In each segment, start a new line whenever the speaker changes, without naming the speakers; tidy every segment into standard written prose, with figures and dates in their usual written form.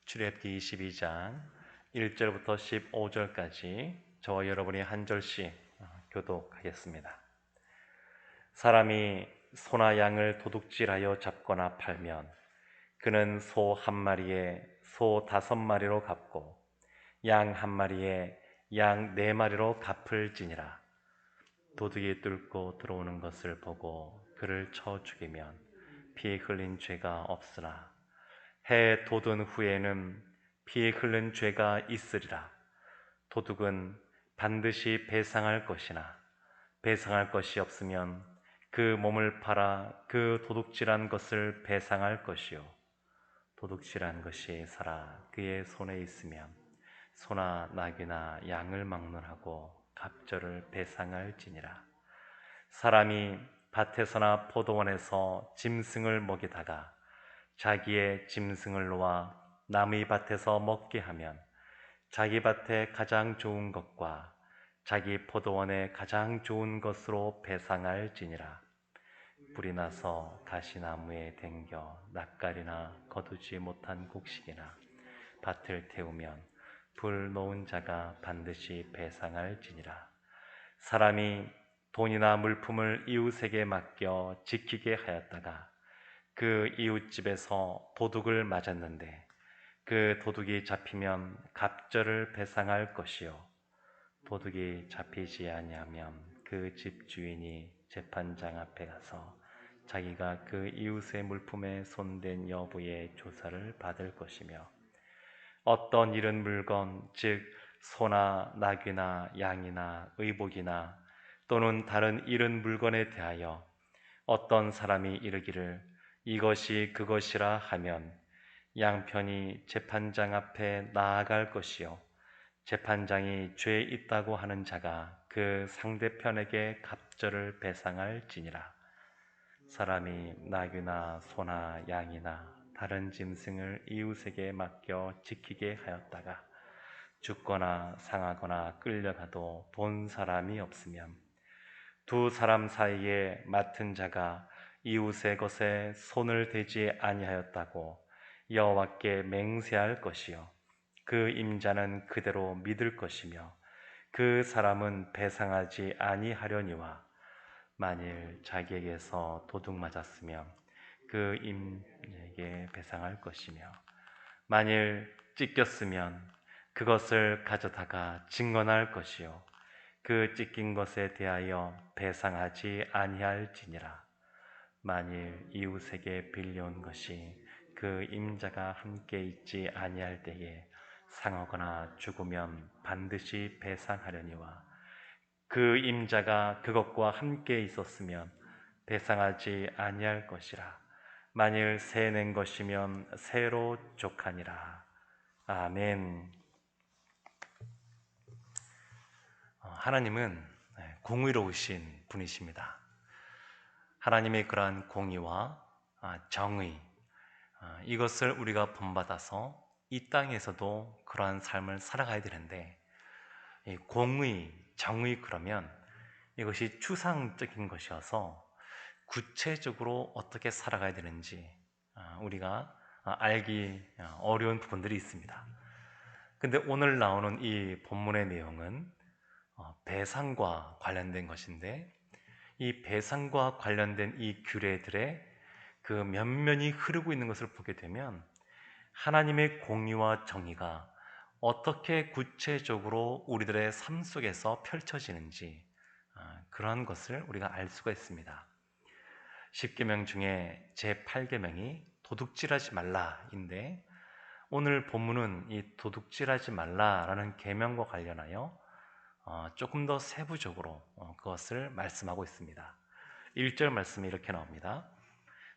출애굽기 22장 1절부터 15절까지 저와 여러분이 한 절씩 교독하겠습니다. 사람이 소나 양을 도둑질하여 잡거나 팔면 그는 소 한 마리에 소 5마리로 갚고 양 한 마리에 양 4마리로 갚을지니라. 도둑이 뚫고 들어오는 것을 보고 그를 쳐 죽이면 피 흘린 죄가 없으나 해 돋은 후에는 피 흘린 죄가 있으리라. 도둑은 반드시 배상할 것이나 배상할 것이 없으면 그 몸을 팔아 그 도둑질한 것을 배상할 것이요 도둑질한 것이 살아 그의 손에 있으면 소나 나귀나 양을 막론하고 갑절을 배상할지니라. 사람이 밭에서나 포도원에서 짐승을 먹이다가 자기의 짐승을 놓아 남의 밭에서 먹게 하면 자기 밭에 가장 좋은 것과 자기 포도원에 가장 좋은 것으로 배상할지니라. 불이 나서 가시나무에 댕겨 낯가리나 거두지 못한 곡식이나 밭을 태우면 불 놓은 자가 반드시 배상할지니라. 사람이 돈이나 물품을 이웃에게 맡겨 지키게 하였다가 그 이웃집에서 도둑을 맞았는데 그 도둑이 잡히면 갑절을 배상할 것이요 도둑이 잡히지 아니하면 그 집 주인이 재판장 앞에 가서 자기가 그 이웃의 물품에 손댄 여부의 조사를 받을 것이며 어떤 잃은 물건 즉 소나 나귀나 양이나 의복이나 또는 다른 잃은 물건에 대하여 어떤 사람이 이르기를 이것이 그것이라 하면 양편이 재판장 앞에 나아갈 것이요 재판장이 죄 있다고 하는 자가 그 상대편에게 갑절을 배상할지니라. 사람이 나귀나 소나 양이나 다른 짐승을 이웃에게 맡겨 지키게 하였다가 죽거나 상하거나 끌려가도 본 사람이 없으면 두 사람 사이에 맡은 자가 이웃의 것에 손을 대지 아니하였다고 여호와께 맹세할 것이요 그 임자는 그대로 믿을 것이며 그 사람은 배상하지 아니하려니와 만일 자기에게서 도둑 맞았으면 그 임에게 배상할 것이며 만일 찢겼으면 그것을 가져다가 증언할 것이요 그 찢긴 것에 대하여 배상하지 아니할지니라. 만일 이웃에게 빌려온 것이 그 임자가 함께 있지 아니할 때에 상하거나 죽으면 반드시 배상하려니와 그 임자가 그것과 함께 있었으면 배상하지 아니할 것이라. 만일 새 낸 것이면 새로 족하니라. 아멘. 하나님은 공의로우신 분이십니다. 하나님의 그러한 공의와 정의 이것을 우리가 본받아서 이 땅에서도 그러한 삶을 살아가야 되는데 공의, 정의 그러면 이것이 추상적인 것이어서 구체적으로 어떻게 살아가야 되는지 우리가 알기 어려운 부분들이 있습니다. 근데 오늘 나오는 이 본문의 내용은 배상과 관련된 것인데 이 배상과 관련된 이 규례들의 그 면면이 흐르고 있는 것을 보게 되면 하나님의 공의와 정의가 어떻게 구체적으로 우리들의 삶 속에서 펼쳐지는지 그러한 것을 우리가 알 수가 있습니다. 10계명 중에 제8계명이 도둑질하지 말라인데 오늘 본문은 이 도둑질하지 말라라는 계명과 관련하여 조금 더 세부적으로 그것을 말씀하고 있습니다. 1절 말씀이 이렇게 나옵니다.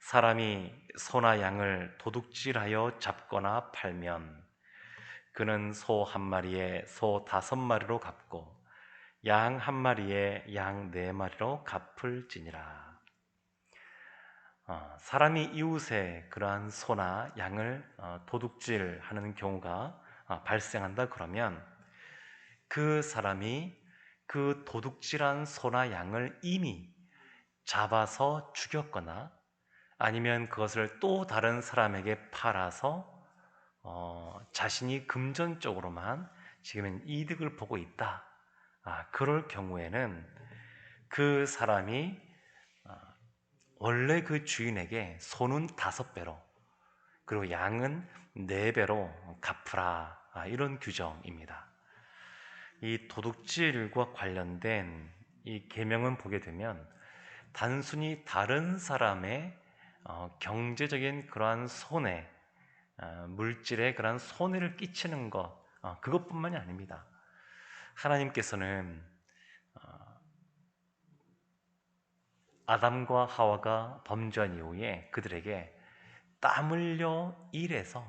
사람이 소나 양을 도둑질하여 잡거나 팔면 그는 소 한 마리에 소 5마리로 갚고 양 한 마리에 양 4마리로 갚을지니라. 사람이 이웃의 그러한 소나 양을 도둑질하는 경우가 발생한다 그러면 그 사람이 그 도둑질한 소나 양을 이미 잡아서 죽였거나 아니면 그것을 또 다른 사람에게 팔아서 자신이 금전적으로만 지금은 이득을 보고 있다. 그럴 경우에는 그 사람이 원래 그 주인에게 소는 5배로 그리고 양은 4배로 갚으라. 이런 규정입니다. 이 도둑질과 관련된 이 계명은 보게 되면 단순히 다른 사람의 경제적인 그러한 손해, 물질의 그러한 손해를 끼치는 것, 그것뿐만이 아닙니다. 하나님께서는 아담과 하와가 범죄한 이후에 그들에게 땀 흘려 일해서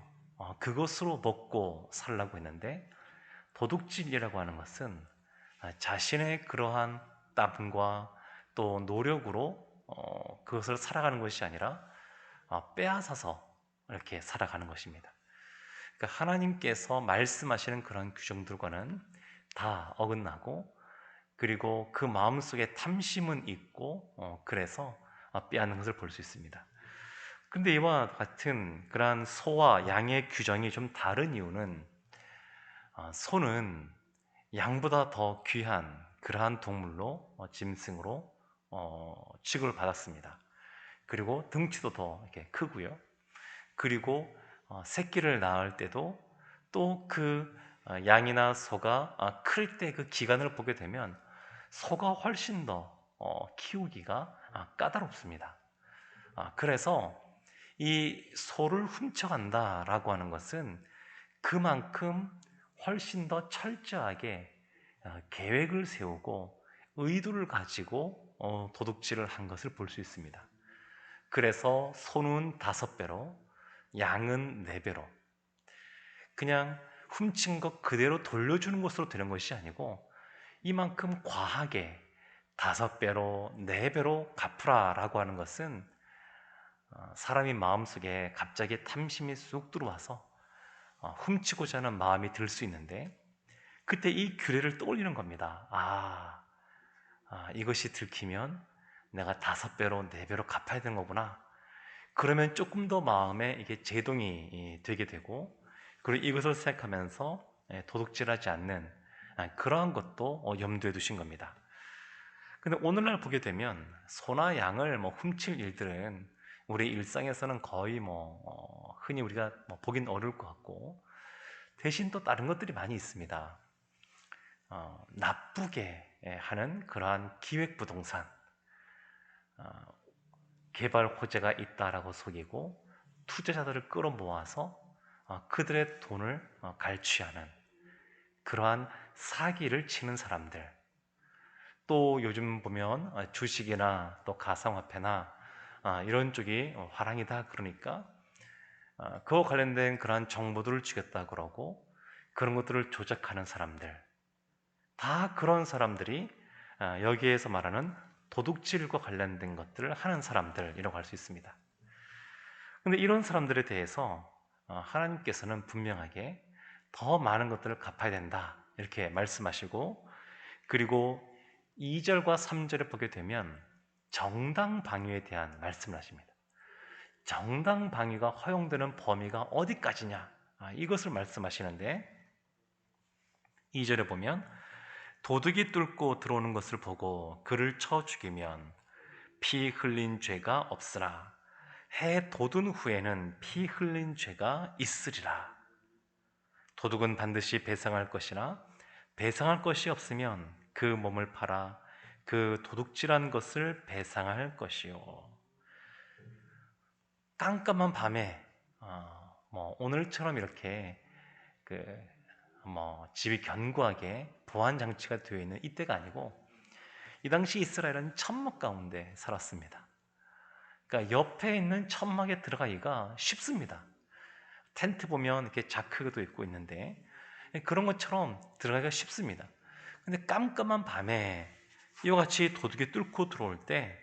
그것으로 먹고 살라고 했는데, 도둑질이라고 하는 것은 자신의 그러한 땀과 또 노력으로 그것을 살아가는 것이 아니라 빼앗아서 이렇게 살아가는 것입니다. 그러니까 하나님께서 말씀하시는 그런 규정들과는 다 어긋나고, 그리고 그 마음속에 탐심은 있고 그래서 빼앗는 것을 볼 수 있습니다. 근데 이와 같은 그러한 소와 양의 규정이 좀 다른 이유는, 소는 양보다 더 귀한 그러한 동물로 짐승으로 취급을 받았습니다. 그리고 등치도 더 이렇게 크고요. 그리고 새끼를 낳을 때도 또 그 양이나 소가 클 때 그 기간을 보게 되면 소가 훨씬 더 키우기가 까다롭습니다. 그래서 이 소를 훔쳐간다라고 하는 것은 그만큼 훨씬 더 철저하게 계획을 세우고 의도를 가지고 도둑질을 한 것을 볼 수 있습니다. 그래서 소는 5배로, 양은 4배로, 그냥 훔친 것 그대로 돌려주는 것으로 되는 것이 아니고 이만큼 과하게 5배로, 4배로 갚으라라고 하는 것은 사람이 마음속에 갑자기 탐심이 쑥 들어와서 훔치고자 하는 마음이 들 수 있는데, 그때 이 규례를 떠올리는 겁니다. 이것이 들키면 내가 5배로, 4배로 갚아야 되는 거구나. 그러면 조금 더 마음에 이게 제동이 되게 되고, 그리고 이것을 생각하면서 도둑질하지 않는 그러한 것도 염두에 두신 겁니다. 근데 오늘날 보게 되면 소나 양을 훔칠 일들은 우리 일상에서는 거의 흔히 우리가 보긴 어려울 것 같고, 대신 또 다른 것들이 많이 있습니다. 나쁘게 하는 그러한 기획부동산, 개발 호재가 있다라고 속이고 투자자들을 끌어모아서 그들의 돈을 갈취하는 그러한 사기를 치는 사람들, 또 요즘 보면 주식이나 또 가상화폐나 이런 쪽이 화랑이다 그러니까 그와 관련된 그러한 정보들을 주겠다 그러고 그런 것들을 조작하는 사람들, 다 그런 사람들이 여기에서 말하는 도둑질과 관련된 것들을 하는 사람들이라고 할 수 있습니다. 근데 이런 사람들에 대해서 하나님께서는 분명하게 더 많은 것들을 갚아야 된다 이렇게 말씀하시고, 그리고 2절과 3절에 보게 되면 정당방위에 대한 말씀을 하십니다. 정당방위가 허용되는 범위가 어디까지냐, 이것을 말씀하시는데, 2절에 보면 도둑이 뚫고 들어오는 것을 보고 그를 쳐 죽이면 피 흘린 죄가 없으나 해 돋은 후에는 피 흘린 죄가 있으리라. 도둑은 반드시 배상할 것이나 배상할 것이 없으면 그 몸을 팔아 그 도둑질한 것을 배상할 것이요. 깜깜한 밤에 오늘처럼 이렇게 집이 견고하게 보안 장치가 되어 있는 이때가 아니고, 이 당시 이스라엘은 천막 가운데 살았습니다. 그러니까 옆에 있는 천막에 들어가기가 쉽습니다. 텐트 보면 이렇게 자크도 있고 있는데 그런 것처럼 들어가기가 쉽습니다. 근데 깜깜한 밤에 이와 같이 도둑이 뚫고 들어올 때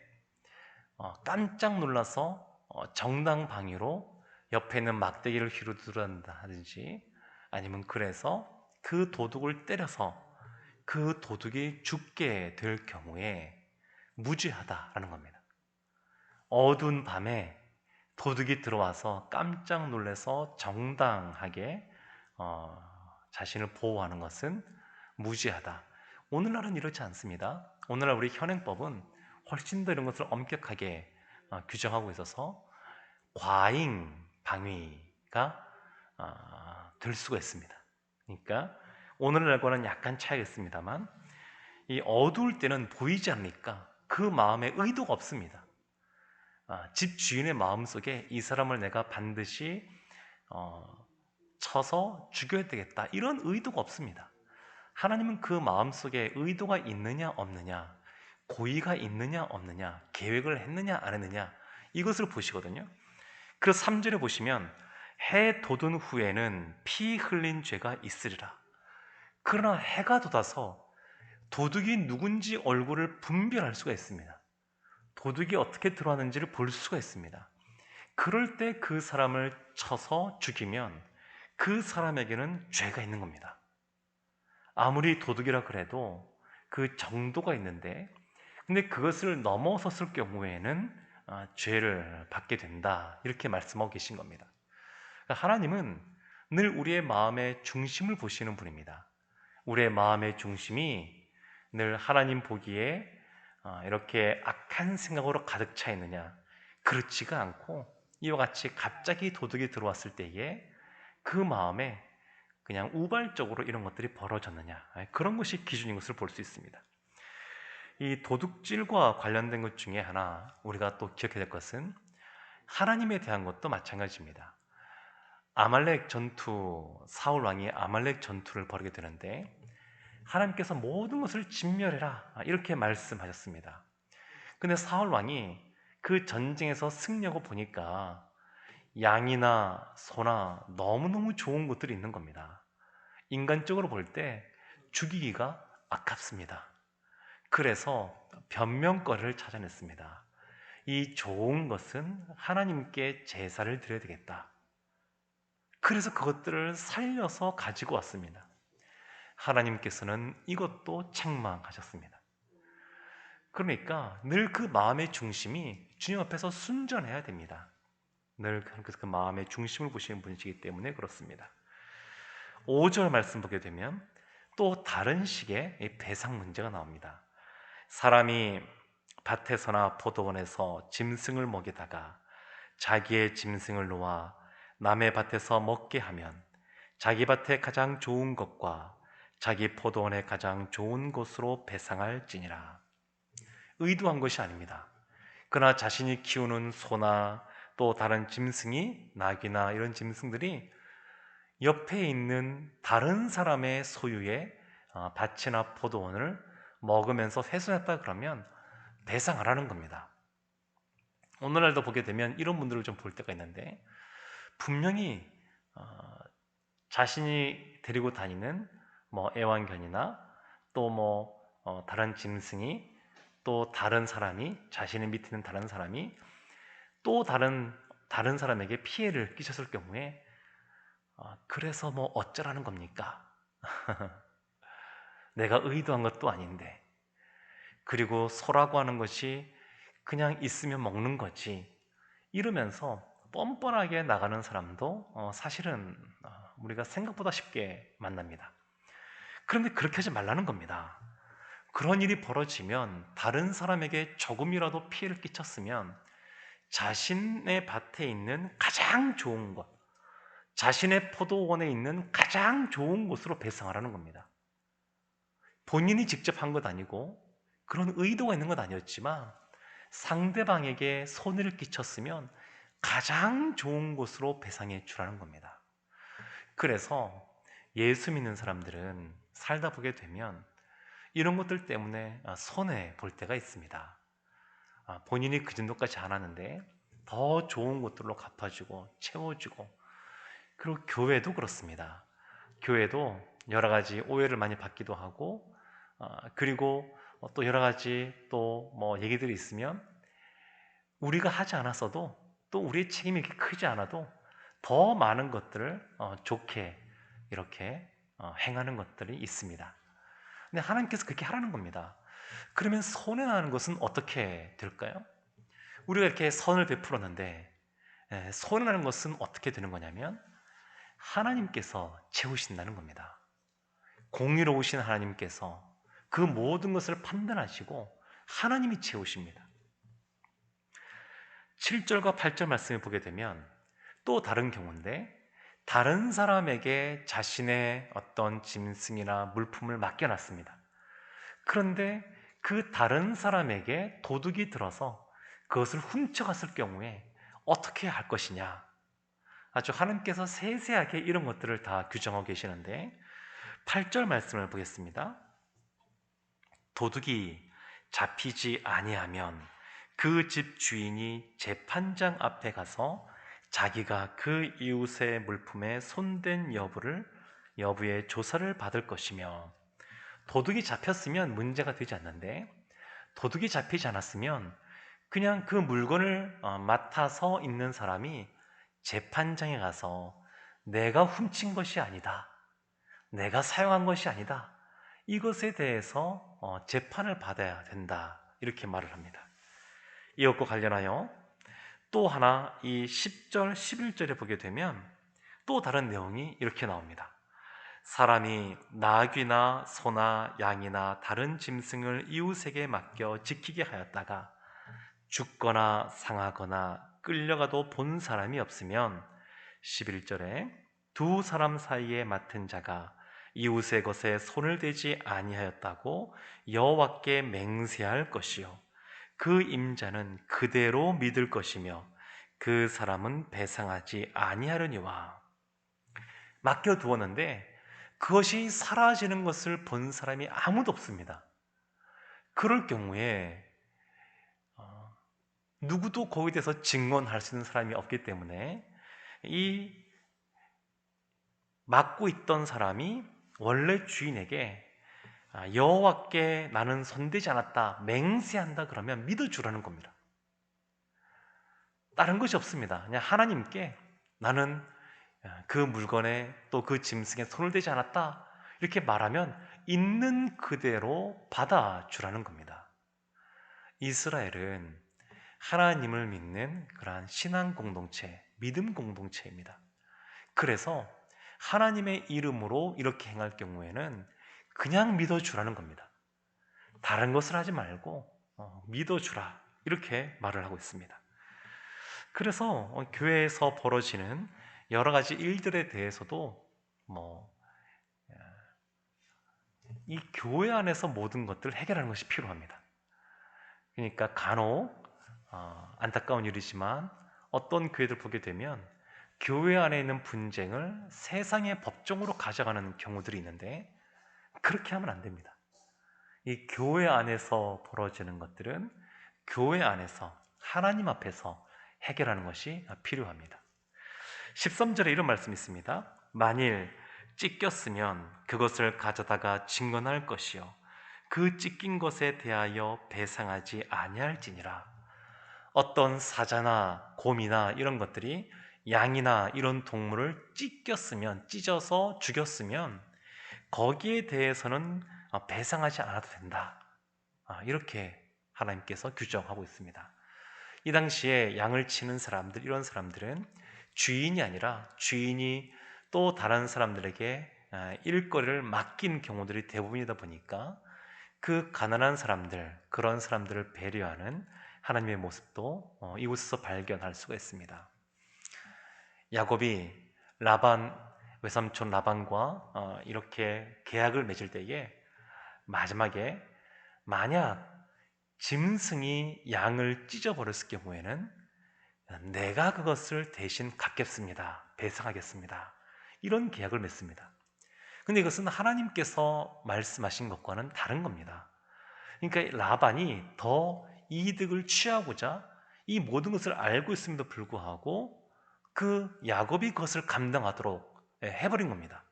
깜짝 놀라서 정당방위로 옆에 있는 막대기를 휘두른다든지, 아니면 그래서 그 도둑을 때려서 그 도둑이 죽게 될 경우에 무죄하다라는 겁니다. 어두운 밤에 도둑이 들어와서 깜짝 놀라서 정당하게 자신을 보호하는 것은 무지하다. 오늘날은 이렇지 않습니다. 오늘날 우리 현행법은 훨씬 더 이런 것을 엄격하게 규정하고 있어서 과잉 방위가 될 수가 있습니다. 그러니까 오늘날과는 약간 차이가 있습니다만 이 어두울 때는 보이지 않으니까 그 마음에 의도가 없습니다. 집 주인의 마음속에 이 사람을 내가 반드시 쳐서 죽여야 되겠다 이런 의도가 없습니다. 하나님은 그 마음속에 의도가 있느냐 없느냐, 고의가 있느냐 없느냐, 계획을 했느냐 안 했느냐 이것을 보시거든요. 그 3절에 보시면 해 돋은 후에는 피 흘린 죄가 있으리라. 그러나 해가 돋아서 도둑이 누군지 얼굴을 분별할 수가 있습니다. 도둑이 어떻게 들어왔는지를 볼 수가 있습니다. 그럴 때 그 사람을 쳐서 죽이면 그 사람에게는 죄가 있는 겁니다. 아무리 도둑이라 그래도 그 정도가 있는데, 근데 그것을 넘어섰을 경우에는 죄를 받게 된다 이렇게 말씀하고 계신 겁니다. 그러니까 하나님은 늘 우리의 마음의 중심을 보시는 분입니다. 우리의 마음의 중심이 늘 하나님 보기에 이렇게 악한 생각으로 가득 차 있느냐, 그렇지가 않고 이와 같이 갑자기 도둑이 들어왔을 때에 그 마음에 그냥 우발적으로 이런 것들이 벌어졌느냐, 그런 것이 기준인 것을 볼 수 있습니다. 이 도둑질과 관련된 것 중에 하나 우리가 또 기억해야 될 것은 하나님에 대한 것도 마찬가지입니다. 아말렉 전투, 사울 왕이 아말렉 전투를 벌이게 되는데 하나님께서 모든 것을 진멸해라 이렇게 말씀하셨습니다. 근데 사울 왕이 그 전쟁에서 승리하고 보니까 양이나 소나 너무너무 좋은 것들이 있는 겁니다. 인간적으로 볼 때 죽이기가 아깝습니다. 그래서 변명거리를 찾아냈습니다. 이 좋은 것은 하나님께 제사를 드려야 되겠다. 그래서 그것들을 살려서 가지고 왔습니다. 하나님께서는 이것도 책망하셨습니다. 그러니까 늘 그 마음의 중심이 주님 앞에서 순전해야 됩니다. 늘 그 마음의 중심을 보시는 분이시기 때문에 그렇습니다. 5절 말씀 보게 되면 또 다른 식의 배상 문제가 나옵니다. 사람이 밭에서나 포도원에서 짐승을 먹이다가 자기의 짐승을 놓아 남의 밭에서 먹게 하면 자기 밭에 가장 좋은 것과 자기 포도원에 가장 좋은 곳으로 배상할지니라. 의도한 것이 아닙니다. 그러나 자신이 키우는 소나 또 다른 짐승이, 낙이나 이런 짐승들이 옆에 있는 다른 사람의 소유의 밭이나 포도원을 먹으면서 훼손했다 그러면 배상하라는 겁니다. 오늘날도 보게 되면 이런 분들을 좀 볼 때가 있는데 분명히 자신이 데리고 다니는 애완견이나 또 다른 짐승이, 또 다른 사람이, 자신의 밑에 있는 다른 사람이 또 다른 사람에게 피해를 끼쳤을 경우에 그래서 어쩌라는 겁니까? 내가 의도한 것도 아닌데, 그리고 소라고 하는 것이 그냥 있으면 먹는 거지 이러면서 뻔뻔하게 나가는 사람도 사실은 우리가 생각보다 쉽게 만납니다. 그런데 그렇게 하지 말라는 겁니다. 그런 일이 벌어지면 다른 사람에게 조금이라도 피해를 끼쳤으면 자신의 밭에 있는 가장 좋은 것, 자신의 포도원에 있는 가장 좋은 곳으로 배상하라는 겁니다. 본인이 직접 한 것 아니고 그런 의도가 있는 것 아니었지만 상대방에게 손해를 끼쳤으면 가장 좋은 곳으로 배상해 주라는 겁니다. 그래서 예수 믿는 사람들은 살다 보게 되면 이런 것들 때문에 손해 볼 때가 있습니다. 본인이 그 정도까지 안 하는데 더 좋은 것들로 갚아주고 채워주고, 그리고 교회도 그렇습니다. 교회도 여러 가지 오해를 많이 받기도 하고 그리고 또 여러 가지 또 얘기들이 있으면 우리가 하지 않았어도, 또 우리의 책임이 이렇게 크지 않아도 더 많은 것들을 좋게 이렇게 행하는 것들이 있습니다. 근데 하나님께서 그렇게 하라는 겁니다. 그러면 손해나는 것은 어떻게 될까요? 우리가 이렇게 선을 베풀었는데 손해라는 것은 어떻게 되는 거냐면 하나님께서 채우신다는 겁니다. 공의로우신 하나님께서 그 모든 것을 판단하시고 하나님이 채우십니다. 7절과 8절 말씀을 보게 되면 또 다른 경우인데, 다른 사람에게 자신의 어떤 짐승이나 물품을 맡겨놨습니다. 그런데 그 다른 사람에게 도둑이 들어서 그것을 훔쳐갔을 경우에 어떻게 할 것이냐, 아주 하나님께서 세세하게 이런 것들을 다 규정하고 계시는데, 8절 말씀을 보겠습니다. 도둑이 잡히지 아니하면 그 집 주인이 재판장 앞에 가서 자기가 그 이웃의 물품에 손댄 여부의 조사를 받을 것이며, 도둑이 잡혔으면 문제가 되지 않는데, 도둑이 잡히지 않았으면 그냥 그 물건을 맡아서 있는 사람이 재판장에 가서 내가 훔친 것이 아니다, 내가 사용한 것이 아니다, 이것에 대해서 재판을 받아야 된다, 이렇게 말을 합니다. 이것과 관련하여 또 하나 이 10절, 11절에 보게 되면 또 다른 내용이 이렇게 나옵니다. 사람이 나귀나 소나 양이나 다른 짐승을 이웃에게 맡겨 지키게 하였다가 죽거나 상하거나 끌려가도 본 사람이 없으면, 11절에 두 사람 사이에 맡은 자가 이웃의 것에 손을 대지 아니하였다고 여호와께 맹세할 것이요 그 임자는 그대로 믿을 것이며 그 사람은 배상하지 아니하려니와. 맡겨두었는데 그것이 사라지는 것을 본 사람이 아무도 없습니다. 그럴 경우에 누구도 거기에 대해서 증언할 수 있는 사람이 없기 때문에 이 맡고 있던 사람이 원래 주인에게 여호와께 나는 손대지 않았다 맹세한다 그러면 믿어주라는 겁니다. 다른 것이 없습니다. 그냥 하나님께 나는 그 물건에 또 그 짐승에 손을 대지 않았다 이렇게 말하면 있는 그대로 받아주라는 겁니다. 이스라엘은 하나님을 믿는 그러한 신앙 공동체, 믿음 공동체입니다. 그래서 하나님의 이름으로 이렇게 행할 경우에는 그냥 믿어주라는 겁니다. 다른 것을 하지 말고 믿어주라, 이렇게 말을 하고 있습니다. 그래서 교회에서 벌어지는 여러 가지 일들에 대해서도 이 교회 안에서 모든 것들을 해결하는 것이 필요합니다. 그러니까 간혹 안타까운 일이지만 어떤 교회들 보게 되면 교회 안에 있는 분쟁을 세상의 법정으로 가져가는 경우들이 있는데, 그렇게 하면 안 됩니다. 이 교회 안에서 벌어지는 것들은 교회 안에서 하나님 앞에서 해결하는 것이 필요합니다. 13절에 이런 말씀이 있습니다. 만일 찢겼으면 그것을 가져다가 증언할 것이요 그 찢긴 것에 대하여 배상하지 아니할지니라. 어떤 사자나 곰이나 이런 것들이 양이나 이런 동물을 찢어서 죽였으면 거기에 대해서는 배상하지 않아도 된다, 이렇게 하나님께서 규정하고 있습니다. 이 당시에 양을 치는 사람들, 이런 사람들은 주인이 아니라 주인이 또 다른 사람들에게 일거리를 맡긴 경우들이 대부분이다 보니까 그 가난한 사람들, 그런 사람들을 배려하는 하나님의 모습도 이곳에서 발견할 수가 있습니다. 야곱이 외삼촌 라반과 이렇게 계약을 맺을 때에 마지막에 만약 짐승이 양을 찢어버렸을 경우에는 내가 그것을 대신 갚겠습니다, 배상하겠습니다, 이런 계약을 맺습니다. 근데 이것은 하나님께서 말씀하신 것과는 다른 겁니다. 그러니까 라반이 더 이득을 취하고자 이 모든 것을 알고 있음에도 불구하고 그 야곱이 그것을 감당하도록 해버린 겁니다.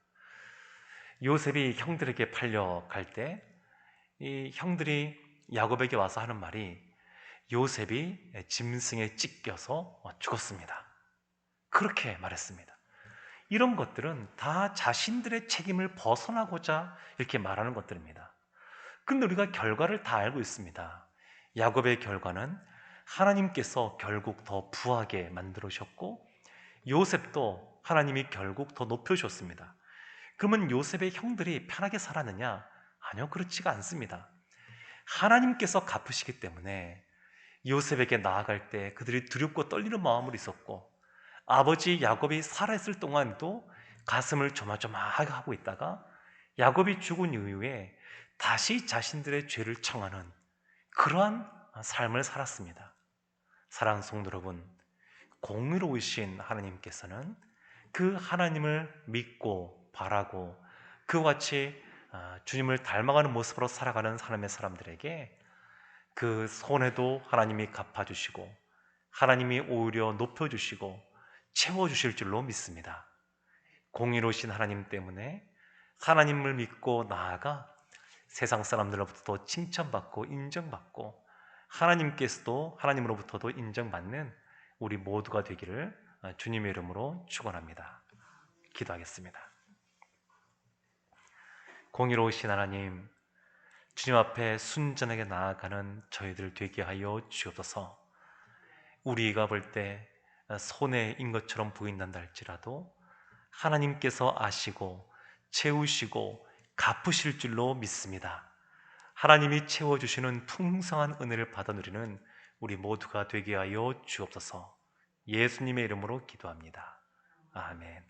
요셉이 형들에게 팔려갈 때 이 형들이 야곱에게 와서 하는 말이 요셉이 짐승에 찢겨서 죽었습니다, 그렇게 말했습니다. 이런 것들은 다 자신들의 책임을 벗어나고자 이렇게 말하는 것들입니다. 근데 우리가 결과를 다 알고 있습니다. 야곱의 결과는 하나님께서 결국 더 부하게 만들으셨고, 요셉도 하나님이 결국 더 높여주셨습니다. 그러면 요셉의 형들이 편하게 살았느냐? 아니요, 그렇지가 않습니다. 하나님께서 갚으시기 때문에 요셉에게 나아갈 때 그들이 두렵고 떨리는 마음으로 있었고, 아버지 야곱이 살아있을 동안도 가슴을 조마조마하게 하고 있다가 야곱이 죽은 이후에 다시 자신들의 죄를 청하는 그러한 삶을 살았습니다. 사랑하는 성도 여러분, 공의로우신 하나님께서는 그 하나님을 믿고 바라고 그와 같이 주님을 닮아가는 모습으로 살아가는 삶의 사람들에게 그 손해도 하나님이 갚아주시고 하나님이 오히려 높여주시고 채워주실 줄로 믿습니다. 공의로우신 하나님 때문에 하나님을 믿고 나아가 세상 사람들로부터도 칭찬받고 인정받고 하나님께서도 하나님으로부터도 인정받는 우리 모두가 되기를 주님의 이름으로 축원합니다. 기도하겠습니다. 공의로우신 하나님, 주님 앞에 순전하게 나아가는 저희들 되게 하여 주옵소서. 우리가 볼 때 손해인 것처럼 보인단다 할지라도 하나님께서 아시고 채우시고 갚으실 줄로 믿습니다. 하나님이 채워주시는 풍성한 은혜를 받아 누리는 우리 모두가 되게 하여 주옵소서. 예수님의 이름으로 기도합니다. 아멘.